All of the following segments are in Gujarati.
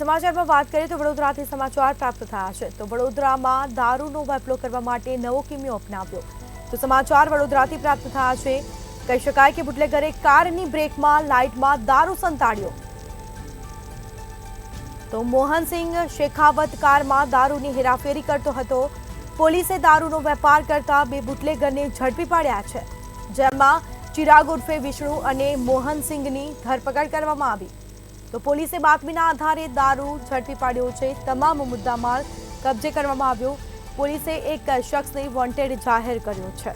સમાચારમાં વાત કરીએ તો વડોદરાથી સમાચાર પ્રાપ્ત થયા છે તો વડોદરામાં દારૂનો વેપલો કરવા માટે નવો કિમિયો અપનાવ્યો તો સમાચાર વડોદરાથી પ્રાપ્ત થયા છે કહી શકાય કે બુટલેગરે કારની બ્રેકમાં લાઇટમાં દારૂ સંતાડ્યો તો મોહનસિંહ શેખાવત કારમાં દારૂની હેરાફેરી કરતો હતો પોલીસે દારૂનો વેપાર કરતા બે બુટલેગરને ઝડપી પાડ્યા છે જેમાં ચિરાગ ઉર્ફે વિષ્ણુ અને મોહનસિંહની ધરપકડ કરવામાં આવી તો પોલીસે બાતમીના આધારે દારૂ ઝડપી પાડ્યો છે તમામ મુદ્દામાલ કબજે કરવામાં આવ્યો પોલીસે એક શખ્સને વોન્ટેડ જાહેર કર્યો છે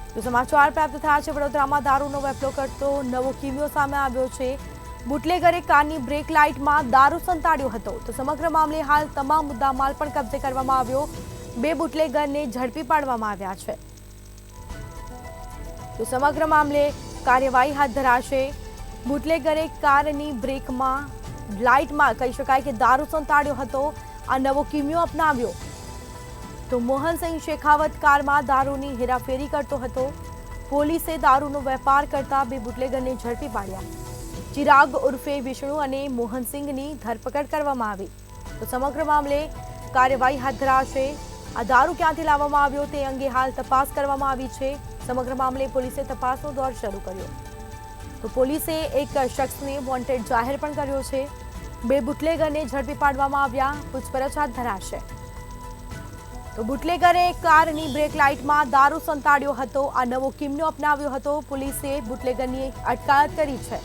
તો સમાચાર પ્રાપ્ત થયા છે વડોદરામાં દારૂનો વેપલો કરતો નવો કિમિયો સામે આવ્યો છે બુટલેગરે કારની બ્રેક લાઇટમાં દારૂ સંતાડ્યો હતો તો સમગ્ર મામલે હાલ તમામ મુદ્દામાલ પણ કબજે કરવામાં આવ્યો બે બુટલેગરને ઝડપી પાડવામાં આવ્યા છે તો સમગ્ર મામલે કાર્યવાહી હાથ ધરાશે બુટલેગરે કારની બ્રેકમાં લાઇટમાં કહી શકાય કે દારૂ સંતાડ્યો હતો આ નવો કિમિયો અપનાવ્યો તો મોહનસિંહ શેખાવત કારમાં દારૂની હેરાફેરી કરતો હતો પોલીસે દારૂનો વેપાર કરતા બે બુટલેગરને ઝડપી પાડ્યા ચિરાગ ઉર્ફે વિષ્ણુ અને મોહનસિંહની ધરપકડ કરવામાં આવી તો સમગ્ર મામલે કાર્યવાહી હાથ ધરાશે આ દારૂ ક્યાંથી લાવવામાં આવ્યો તે અંગે હાલ તપાસ કરવામાં આવી છે સમગ્ર મામલે પોલીસે તપાસનો દોર શરૂ કર્યો તો પોલીસે એક શખ્સને વોન્ટેડ જાહેર પણ કર્યો છે બે બુટલેગરને ઝડપી પાડવામાં આવ્યા પૂછપરછ હાથ ધરાશે તો બુટલેગરે કારની બ્રેક લાઇટમાં દારૂ સંતાડ્યો હતો આ નવો કિમિયો અપનાવ્યો હતો પોલીસે બુટલેગરની અટકાયત કરી છે